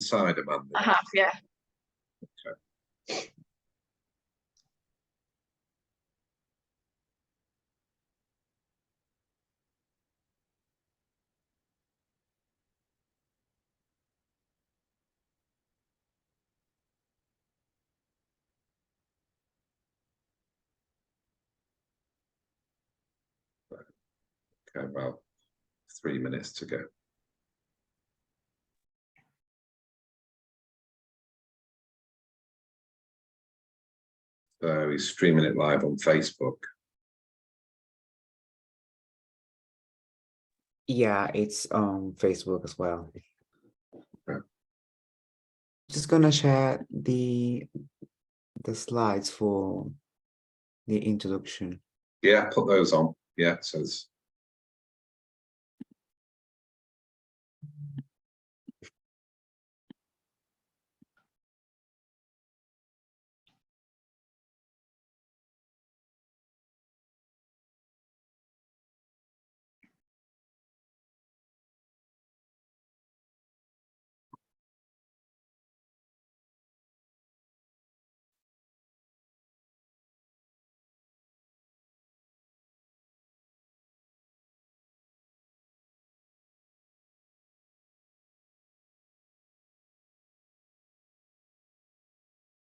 inside, Amanda? I have, yeah. Okay. Okay, about 3 minutes to go. So he's streaming it live on Facebook. Yeah, it's on Facebook as well. Okay. Just gonna share the slides for the introduction. Yeah, put those on. Yeah, so it's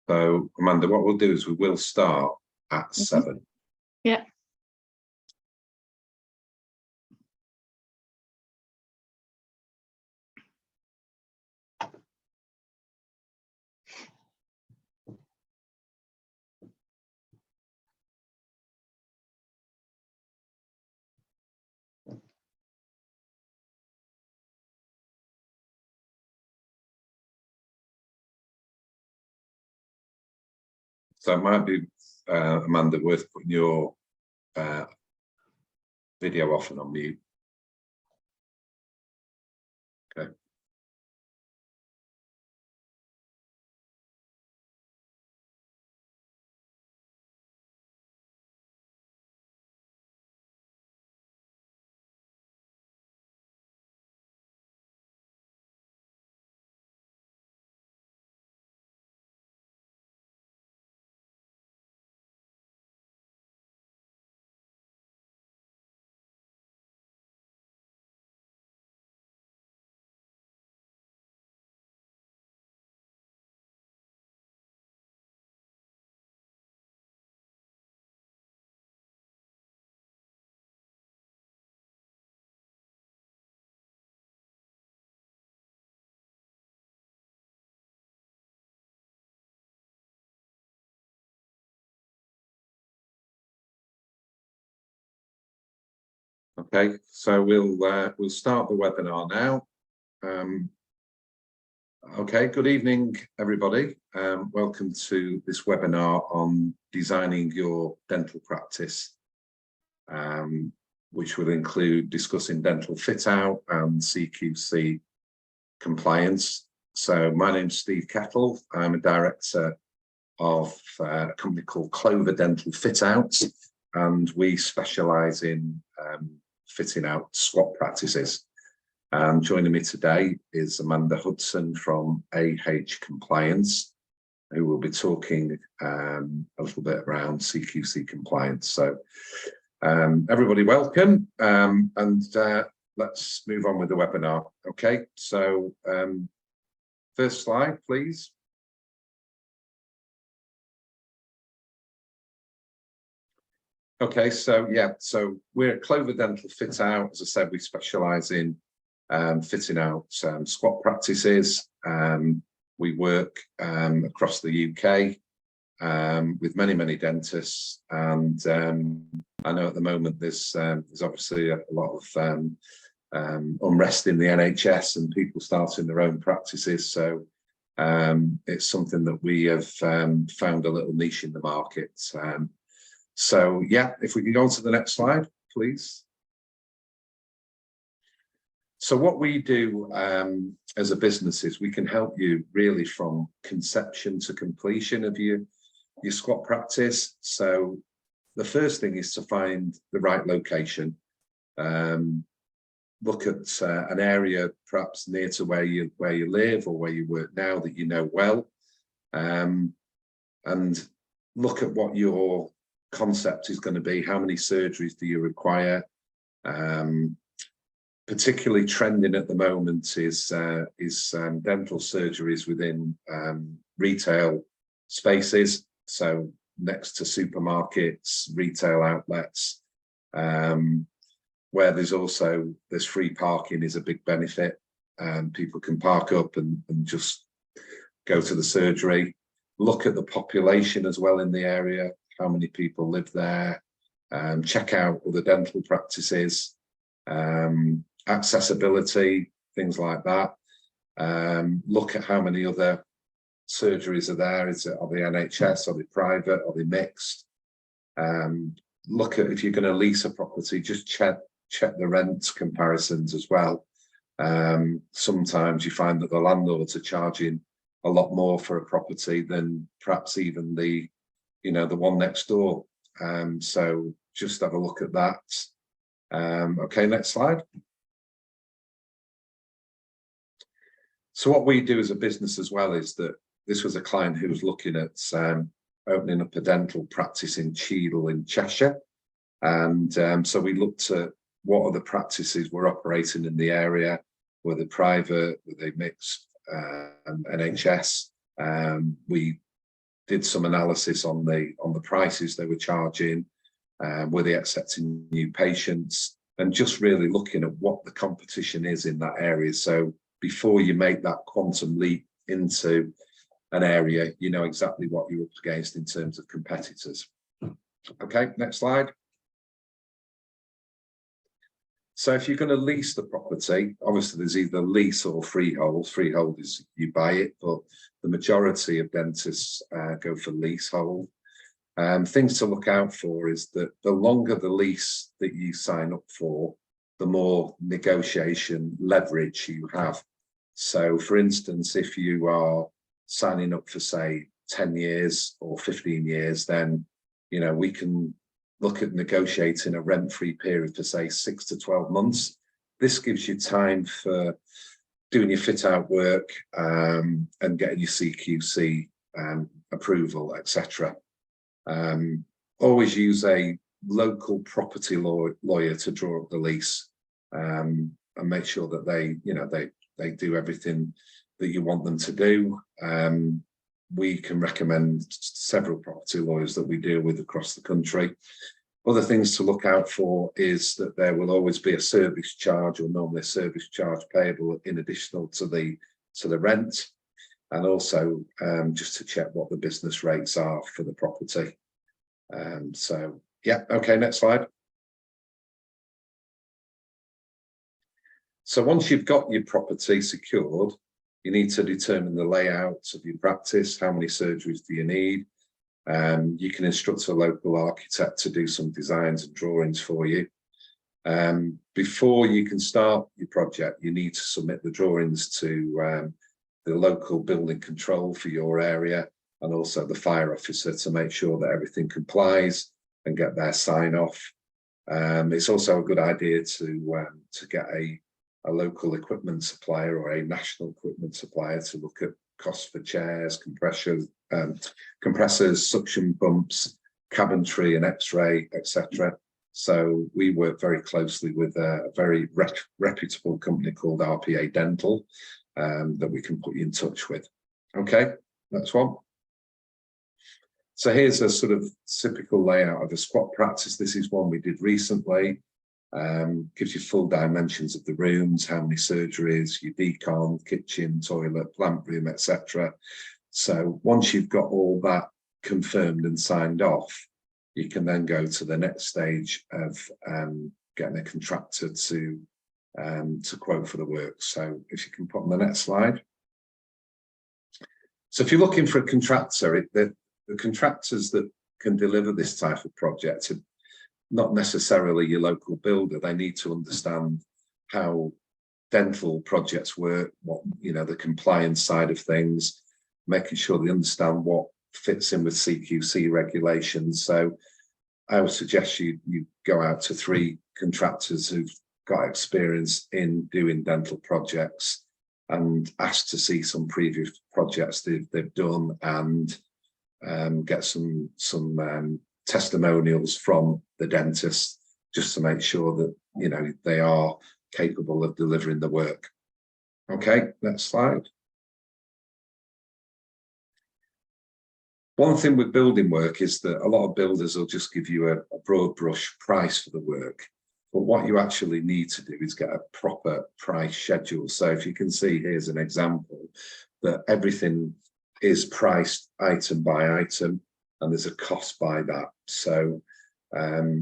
so Amanda, what we'll do is we will start at 7. Yeah. So it might be, Amanda, worth putting your video off and on mute. Okay. Okay, so we'll start the webinar now. Okay, good evening, everybody. Welcome to this webinar on designing your dental practice, which will include discussing dental fit out and CQC compliance. So my name's Steve Kettle. I'm a director of a company called Clover Dental Fit Out, and we specialise in fitting out squat practices. And joining me today is Amanda Hudson from AH Compliance, who will be talking a little bit around CQC compliance. So everybody welcome, and let's move on with the webinar. Okay, so first slide, please. Okay, so yeah, so we're at Clover Dental Fit Out. As I said, we specialise in fitting out squat practices. We work across the UK with many dentists, and I know at the moment there's obviously a lot of unrest in the NHS and people starting their own practices. So it's something that we have found a little niche in the market. So yeah, if we can go on to the next slide, please. So what we do as a business is we can help you really from conception to completion of your squat practice. So the first thing is to find the right location. look at an area perhaps near to where you live or where you work now that you know well, and look at what your concept is going to be. How many surgeries do you require? Particularly trending at the moment is dental surgeries within retail spaces, so next to supermarkets, retail outlets, where there's free parking is a big benefit. People can park up and just go to the surgery. Look at the population as well in the area, how many people live there, check out other dental practices, accessibility, things like that. Look at how many other surgeries are there. Are they NHS? Are they private? Are they mixed? Look at, if you're going to lease a property, just check the rent comparisons as well. Sometimes you find that the landlords are charging a lot more for a property than perhaps even the one next door. So just have a look at that. Okay, next slide. So what we do as a business as well is that this was a client who was looking at opening up a dental practice in Cheadle in Cheshire. And so we looked at what other practices were operating in the area. Were they private? Were they mixed? NHS? We did some analysis on the prices they were charging. Were they accepting new patients? And just really looking at what the competition is in that area. So before you make that quantum leap into an area, you know exactly what you're up against in terms of competitors. Okay, next slide. So if you're going to lease the property, obviously there's either lease or freehold. Freehold is you buy it, but the majority of dentists go for leasehold. Things to look out for is that the longer the lease that you sign up for, the more negotiation leverage you have. So for instance, if you are signing up for say 10 years or 15 years, then we can look at negotiating a rent-free period for say 6 to 12 months. This gives you time for doing your fit out work and getting your CQC approval, etc. Always use a local property lawyer to draw up the lease and make sure that they do everything that you want them to do. We can recommend several property lawyers that we deal with across the country. Other things to look out for is that there will always be a service charge, or normally a service charge payable in additional to the rent, and also just to check what the business rates are for the property. So yeah, okay, next slide. So once you've got your property secured, you need to determine the layout of your practice. How many surgeries do you need? You can instruct a local architect to do some designs and drawings for you. Before you can start your project, you need to submit the drawings to the local building control for your area, and also the fire officer, to make sure that everything complies and get their sign off. It's also a good idea to get a local equipment supplier or a national equipment supplier to look at costs for chairs, compressors, suction pumps, cabinetry and x-ray, etc. So we work very closely with a very reputable company called RPA Dental that we can put you in touch with. Okay, next one. So here's a sort of typical layout of a squat practice. This is one we did recently. Gives you full dimensions of the rooms, how many surgeries, your decon, kitchen, toilet, plant room, etc. So once you've got all that confirmed and signed off, you can then go to the next stage of getting a contractor to quote for the work. So if you can put on the next slide. So if you're looking for a contractor, the contractors that can deliver this type of project are not necessarily your local builder. They need to understand how dental projects work, what the compliance side of things, making sure they understand what fits in with CQC regulations. So I would suggest you go out to 3 contractors who've got experience in doing dental projects and asked to see some previous projects they've done and get some testimonials from the dentist, just to make sure that, you know, they are capable of delivering the work. Okay, next slide. One thing with building work is that a lot of builders will just give you a broad brush price for the work. But what you actually need to do is get a proper price schedule. So if you can see, here's an example that everything is priced item by item, and there's a cost by that. So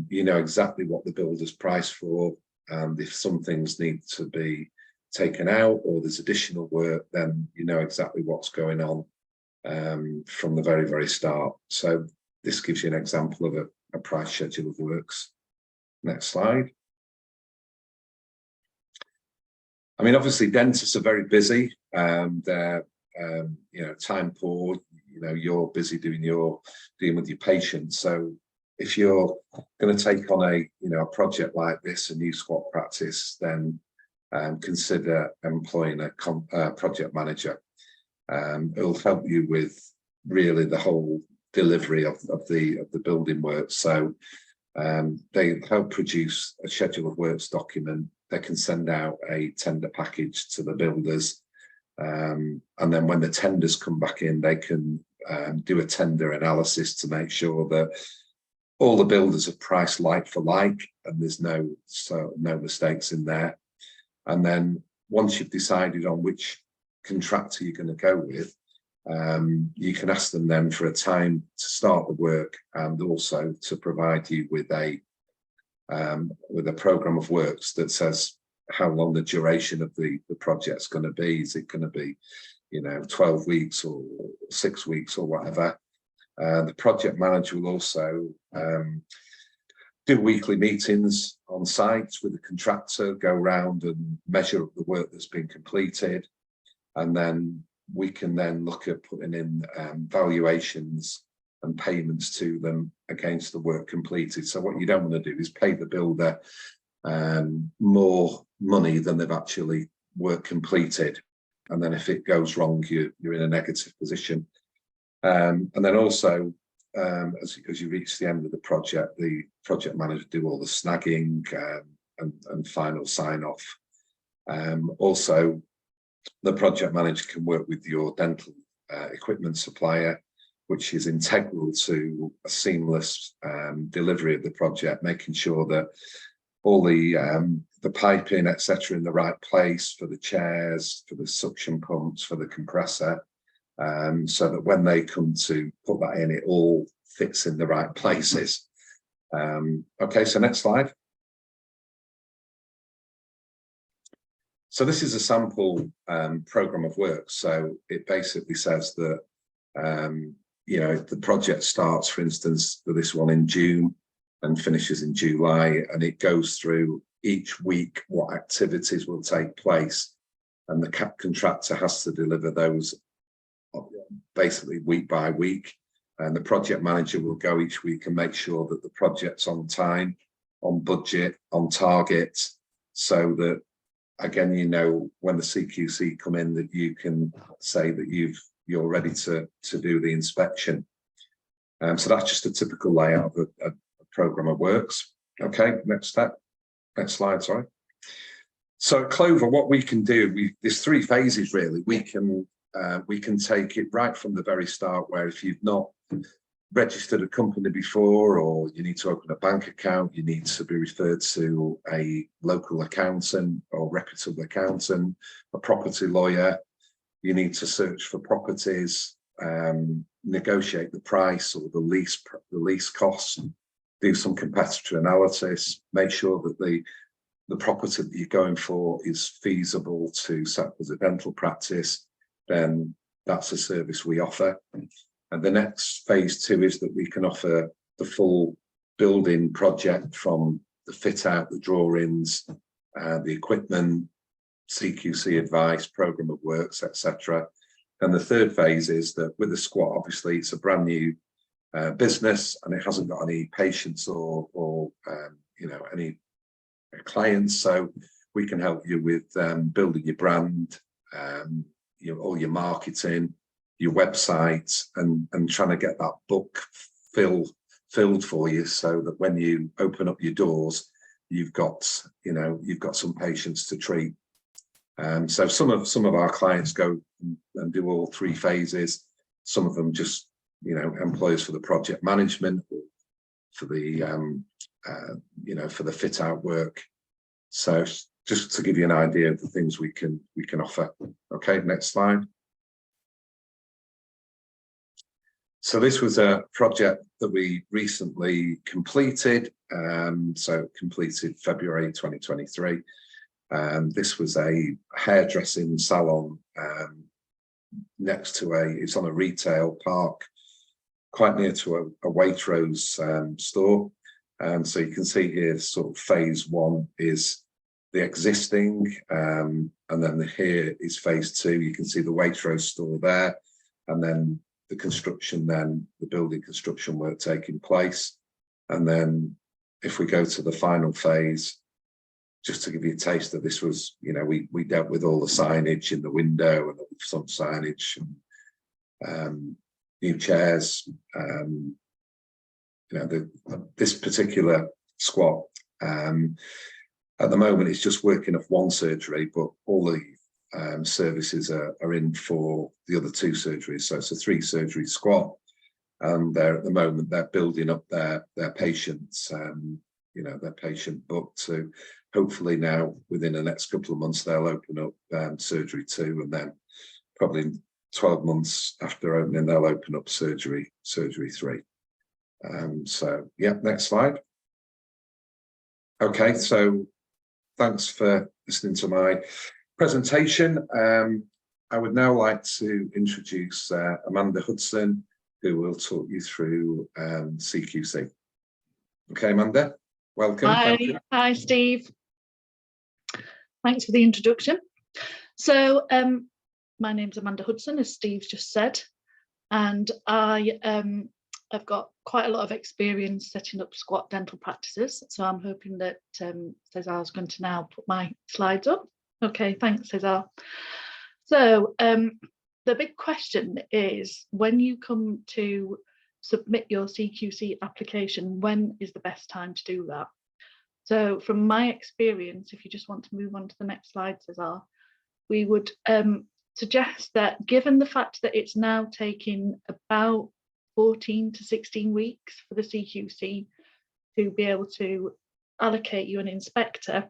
you know exactly what the builder's price for, and if some things need to be taken out or there's additional work, then you know exactly what's going on from the very, very start. So this gives you an example of a price schedule of works. Next slide. I mean, obviously dentists are very busy. They're you know, time poor. You know, you're busy dealing with your patients. So if you're going to take on a project like this, a new squat practice, then consider employing a project manager. It'll help you with really the whole delivery of the building work. So they help produce a schedule of works document. They can send out a tender package to the builders, and then when the tenders come back in, they can do a tender analysis to make sure that all the builders are priced like for like, and there's no mistakes in there. And then once you've decided on which contractor you're going to go with, you can ask them then for a time to start the work, and also to provide you with a program of works that says how long the duration of the project's going to be. Is it going to be, you know, 12 weeks or 6 weeks or whatever? The project manager will also do weekly meetings on site with the contractor, go around and measure up the work that's been completed, and then we can then look at putting in valuations and payments to them against the work completed. So what you don't want to do is pay the builder more money than they've actually work completed, and then if it goes wrong, you're in a negative position. And then also, as you reach the end of the project manager do all the snagging and final sign off. Also, the project manager can work with your dental equipment supplier, which is integral to a seamless delivery of the project, making sure that all the piping, etc., in the right place for the chairs, for the suction pumps, for the compressor, so that when they come to put that in, it all fits in the right places. Okay, so next slide. So this is a sample program of work. So it basically says that you know, the project starts, for instance, for this one in June and finishes in July, and it goes through each week what activities will take place, and the contractor has to deliver those basically week by week, and the project manager will go each week and make sure that the project's on time, on budget, on target, so that, again, you know, when the CQC come in, that you can say that you're ready to do the inspection. So that's just a typical layout of a program of works. Okay, next slide, sorry. So at Clover, what we can do, there's 3 phases really. We can take it right from the very start, where if you've not registered a company before, or you need to open a bank account, you need to be referred to a local accountant or reputable accountant, a property lawyer. You need to search for properties, negotiate the price or the lease costs, do some competitor analysis, make sure that the property that you're going for is feasible to set up as a dental practice. Then that's a service we offer. And the next phase 2 is that we can offer the full building project, from the fit out, the drawings, the equipment, CQC advice, program of works, etc. And the third phase is that with the squat, obviously it's a brand new business, and it hasn't got any patients or you know, clients. So we can help you with building your brand, all your marketing, your website, and trying to get that book filled for you, so that when you open up your doors, you've got some patients to treat. So some of our clients go and do all 3 phases. Some of them just employ us for the project management, for the for the fit out work. So just to give you an idea of the things we can offer. Okay, next slide. So this was a project that we recently completed. So completed February 2023. This was a hairdressing salon next to it's on a retail park, quite near to a Waitrose store. So you can see here, sort of phase 1 is the existing, and then here is phase 2. You can see the Waitrose store there, and then the construction, then the building construction work taking place. And then if we go to the final phase, just to give you a taste of this, was, we dealt with all the signage in the window and some signage, and new chairs. This particular squat, at the moment, it's just working off 1 surgery, but all the services are in for the other 2 surgeries. So it's a 3 surgery squat, and at the moment they're building up their patients, their patient book, to hopefully now within the next couple of months they'll open up surgery 2, and then probably 12 months after opening they'll open up surgery 3. So yeah, next slide. Okay, so thanks for listening to my presentation. I would now like to introduce Amanda Hudson, who will talk you through CQC. Okay, Amanda, welcome. Hi, Steve. Thanks for the introduction. So my name's Amanda Hudson, as Steve's just said, and I've got quite a lot of experience setting up squat dental practices. So I'm hoping that Cesar's going to now put my slides up. Okay, thanks, Cesar. So the big question is, when you come to submit your CQC application, when is the best time to do that? So from my experience, if you just want to move on to the next slide, Cesar, we would suggest that, given the fact that it's now taking about 14 to 16 weeks for the CQC to be able to allocate you an inspector,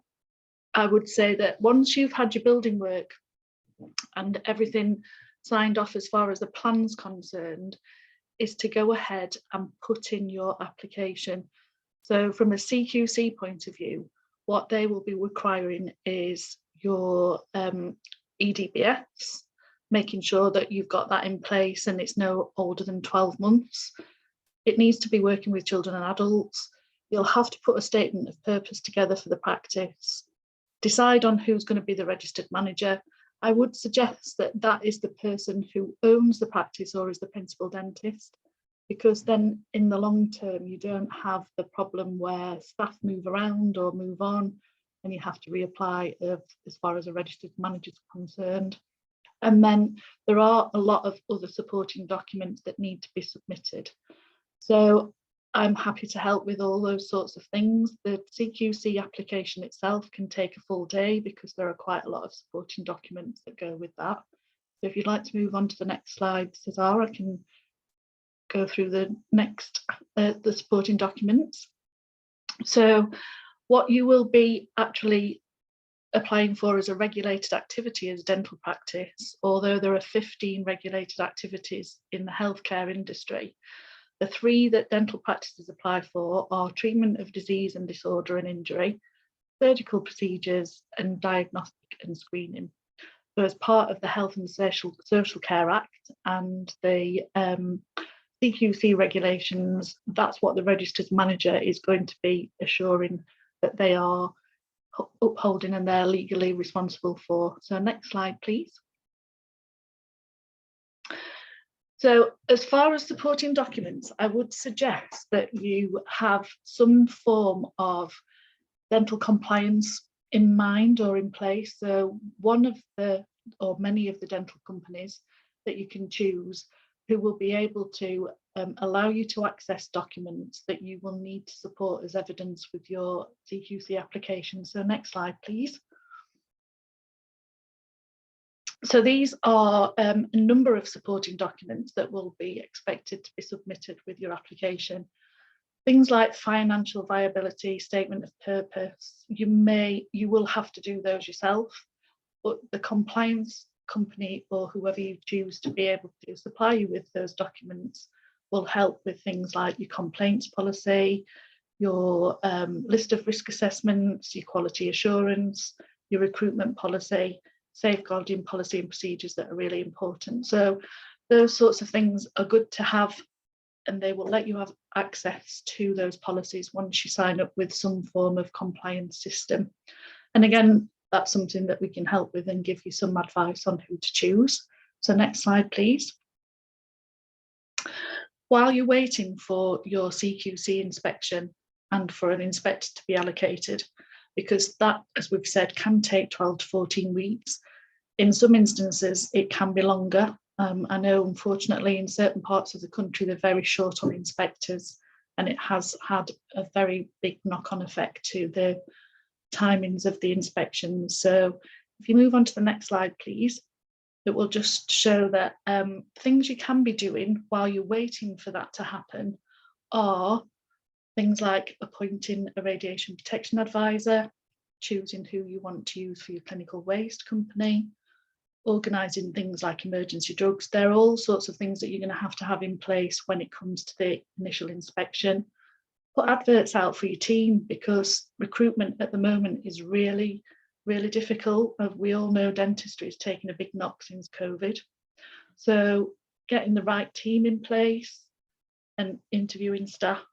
I would say that once you've had your building work and everything signed off as far as the plan's concerned, is to go ahead and put in your application. So from a CQC point of view, what they will be requiring is your EDBS, making sure that you've got that in place and it's no older than 12 months. It needs to be working with children and adults. You'll have to put a statement of purpose together for the practice, decide on who's going to be the registered manager. I would suggest that that is the person who owns the practice or is the principal dentist, because then in the long term you don't have the problem where staff move around or move on and you have to reapply as far as a registered manager is concerned. And then there are a lot of other supporting documents that need to be submitted. So I'm happy to help with all those sorts of things. The CQC application itself can take a full day because there are quite a lot of supporting documents that go with that. So if you'd like to move on to the next slide, Cesar, I can go through the next, the supporting documents. So what you will be actually applying for as a regulated activity as dental practice, although there are 15 regulated activities in the healthcare industry. The 3 that dental practices apply for are treatment of disease and disorder and injury, surgical procedures, and diagnostic and screening. So as part of the Health and Social Care Act and the CQC regulations, that's what the registered manager is going to be assuring that they are upholding and they're legally responsible for. So next slide, please. So as far as supporting documents, I would suggest that you have some form of dental compliance in mind or in place. So one of the, or many of the dental companies that you can choose who will be able to allow you to access documents that you will need to support as evidence with your CQC application. So next slide, please. So these are a number of supporting documents that will be expected to be submitted with your application. Things like financial viability, statement of purpose, you will have to do those yourself, but the compliance company or whoever you choose to be able to supply you with those documents will help with things like your complaints policy, your list of risk assessments, your quality assurance, your recruitment policy, safeguarding policy and procedures that are really important. So those sorts of things are good to have, and they will let you have access to those policies once you sign up with some form of compliance system. And again, that's something that we can help with and give you some advice on who to choose. So next slide, please. While you're waiting for your CQC inspection and for an inspector to be allocated, because that, as we've said, can take 12 to 14 weeks. In some instances, it can be longer. I know, unfortunately, in certain parts of the country, they're very short on inspectors, and it has had a very big knock-on effect to the timings of the inspections. So if you move on to the next slide, please, it will just show that things you can be doing while you're waiting for that to happen are things like appointing a radiation protection advisor, choosing who you want to use for your clinical waste company, organising things like emergency drugs. There are all sorts of things that you're going to have in place when it comes to the initial inspection. Put adverts out for your team, because recruitment at the moment is really, really difficult. We all know dentistry is taking a big knock since COVID. So getting the right team in place and interviewing staff.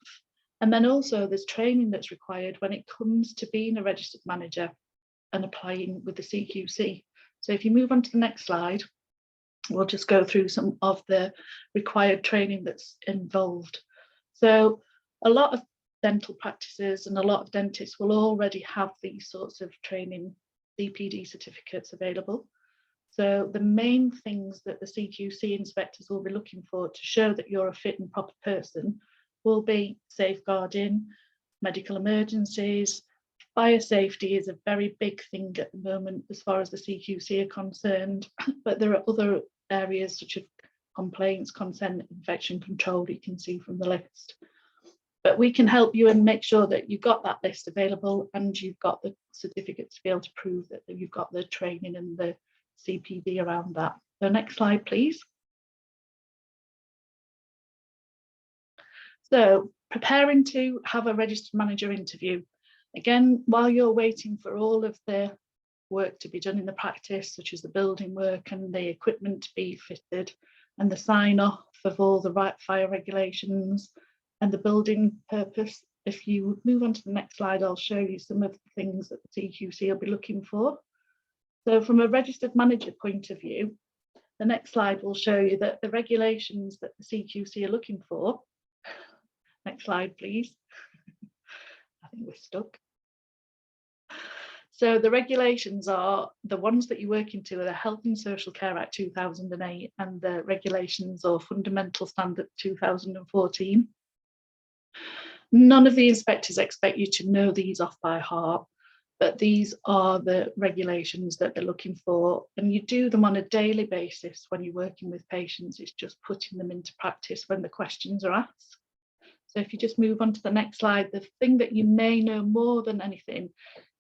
And then also there's training that's required when it comes to being a registered manager and applying with the CQC. So if you move on to the next slide, we'll just go through some of the required training that's involved. So a lot of dental practices and a lot of dentists will already have these sorts of training DPD certificates available. So the main things that the CQC inspectors will be looking for to show that you're a fit and proper person will be safeguarding, medical emergencies. Fire safety is a very big thing at the moment as far as the CQC are concerned, but there are other areas such as complaints, consent, infection control, you can see from the list. But we can help you and make sure that you've got that list available and you've got the certificates to be able to prove that you've got the training and the CPD around that. So next slide, please. So preparing to have a registered manager interview. Again, while you're waiting for all of the work to be done in the practice, such as the building work and the equipment to be fitted and the sign off of all the right fire regulations and the building purpose. If you move on to the next slide, I'll show you some of the things that the CQC will be looking for. So from a registered manager point of view, the next slide will show you that the regulations that the CQC are looking for. Next slide, please. I think we're stuck. So the regulations are the ones that you work into are the Health and Social Care Act 2008 and the regulations or Fundamental Standard 2014. None of the inspectors expect you to know these off by heart, but these are the regulations that they're looking for, and you do them on a daily basis when you're working with patients. It's just putting them into practice when the questions are asked. So if you just move on to the next slide, the thing that you may know more than anything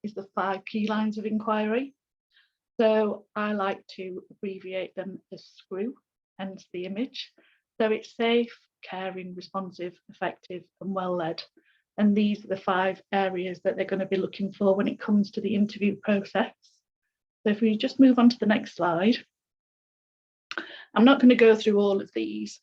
is the 5 key lines of inquiry. So I like to abbreviate them as SCREW, hence the image. So it's safe, caring, responsive, effective, and well-led. And these are the 5 areas that they're going to be looking for when it comes to the interview process. So if we just move on to the next slide, I'm not going to go through all of these,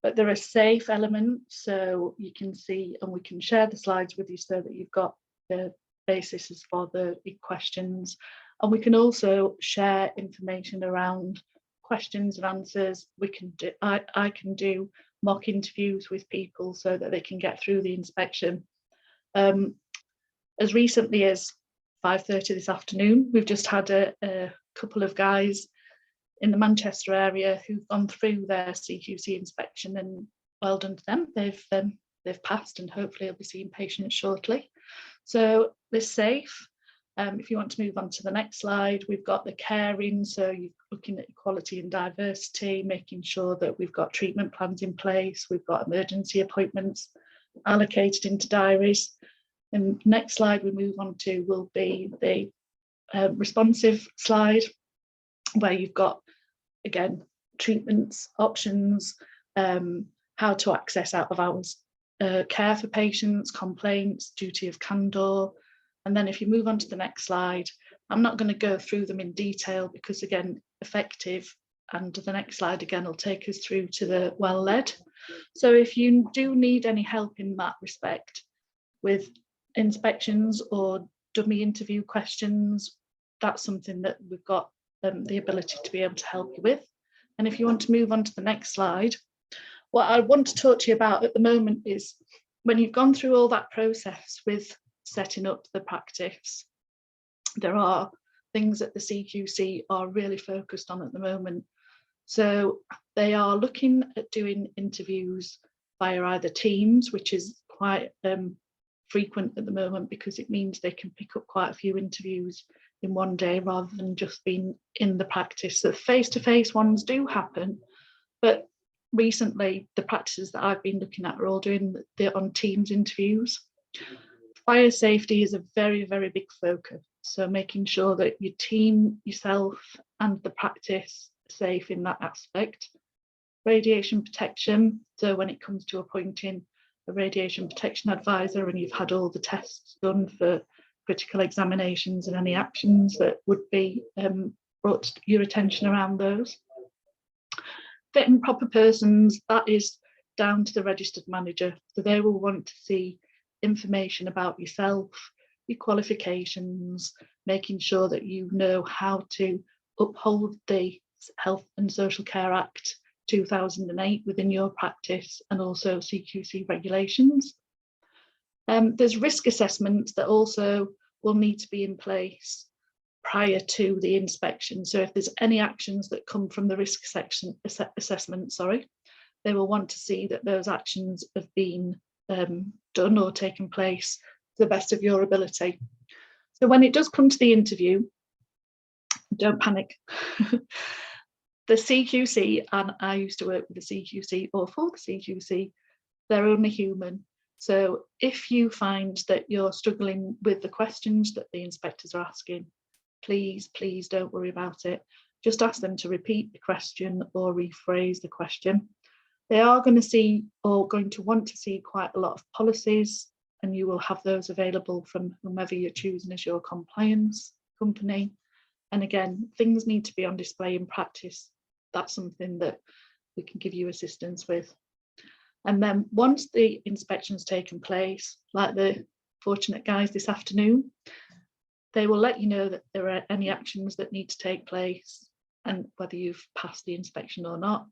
but there are safe elements, so you can see, and we can share the slides with you so that you've got the basis for the big questions. And we can also share information around questions and answers. We can do, I can do mock interviews with people so that they can get through the inspection. as recently as 5:30 this afternoon, we've just had a couple of guys in the Manchester area who've gone through their CQC inspection, and well done to them. They've passed, and hopefully will be seeing patients shortly. So they're safe. If you want to move on to the next slide, we've got the caring. So you're looking at equality and diversity, making sure that we've got treatment plans in place. We've got emergency appointments allocated into diaries. And next slide we move on to will be the responsive slide, where you've got, again, treatments, options, how to access out of hours care for patients, complaints, duty of candour. And then if you move on to the next slide, I'm not going to go through them in detail because, again, effective, and the next slide again will take us through to the well-led. So if you do need any help in that respect with inspections or dummy interview questions, that's something that we've got the ability to be able to help you with. And if you want to move on to the next slide, what I want to talk to you about at the moment is when you've gone through all that process with setting up the practice, there are things that the CQC are really focused on at the moment. So they are looking at doing interviews via either Teams, which is quite frequent at the moment because it means they can pick up quite a few interviews in one day rather than just being in the practice. So face-to-face ones do happen, but recently the practices that I've been looking at are all doing on Teams interviews. Fire safety is a very, very big focus. So making sure that your team, yourself and the practice are safe in that aspect. Radiation protection. So when it comes to appointing a radiation protection advisor and you've had all the tests done for critical examinations and any actions that would be brought to your attention around those. Fit and proper persons, that is down to the registered manager. So they will want to see information about yourself, your qualifications, making sure that you know how to uphold the Health and Social Care Act 2008 within your practice and also CQC regulations. There's risk assessments that also will need to be in place prior to the inspection. So if there's any actions that come from the risk assessment, they will want to see that those actions have been done or taken place to the best of your ability. So when it does come to the interview, don't panic. The CQC, and I used to work with the CQC or for the CQC, they're only human. So if you find that you're struggling with the questions that the inspectors are asking, please don't worry about it. Just ask them to repeat the question or rephrase the question. They are going to see or going to want to see quite a lot of policies, and you will have those available from whomever you're choosing as your compliance company. And again, things need to be on display in practice. That's something that we can give you assistance with. And then once the inspection's taken place, like the fortunate guys this afternoon, they will let you know that there are any actions that need to take place and whether you've passed the inspection or not.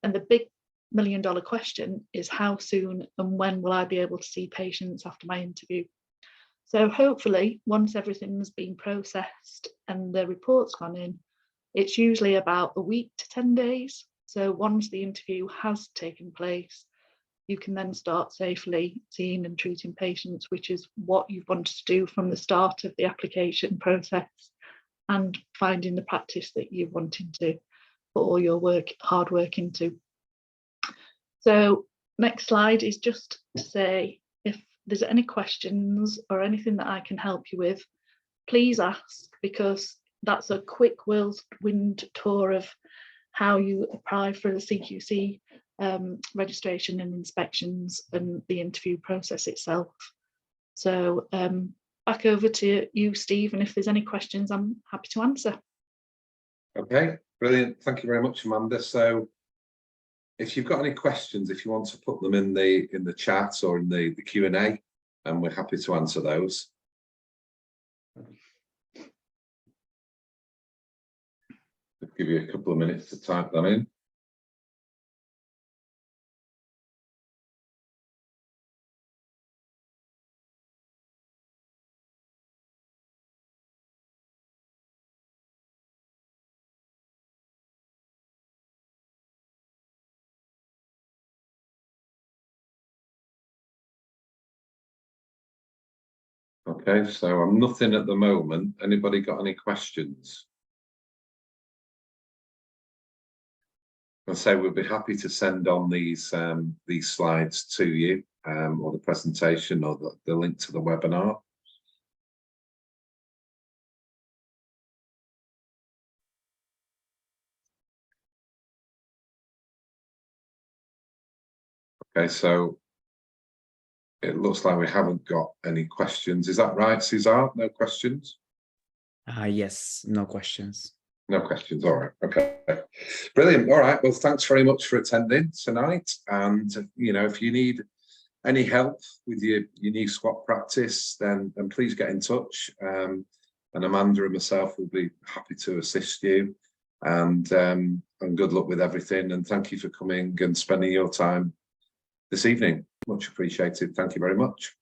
And the big $1 million question is how soon and when will I be able to see patients after my interview? So hopefully once everything's been processed and the report's gone in, it's usually about a week to 10 days. So once the interview has taken place, you can then start safely seeing and treating patients, which is what you've wanted to do from the start of the application process and finding the practice that you're wanting to put all your hard work into. So next slide is just to say, if there's any questions or anything that I can help you with, please ask, because that's a quick whirlwind tour of how you apply for the CQC registration and inspections and the interview process itself. So back over to you, Steve, and if there's any questions, I'm happy to answer. Okay, brilliant. Thank you very much, Amanda. So if you've got any questions, if you want to put them in the chat or in the Q&A, and we're happy to answer those. I'll give you a couple of minutes to type them in. Okay, so I'm nothing at the moment. Anybody got any questions? I'll say we'll be happy to send on these slides to you, or the presentation, or the link to the webinar. Okay, so it looks like we haven't got any questions. Is that right, Cesar? No questions? Yes, no questions. No questions. All right. Okay. Brilliant. All right. Well, thanks very much for attending tonight. And, you know, if you need any help with your new squat practice, then please get in touch. And Amanda and myself will be happy to assist you. And good luck with everything. And thank you for coming and spending your time this evening. Much appreciated. Thank you very much.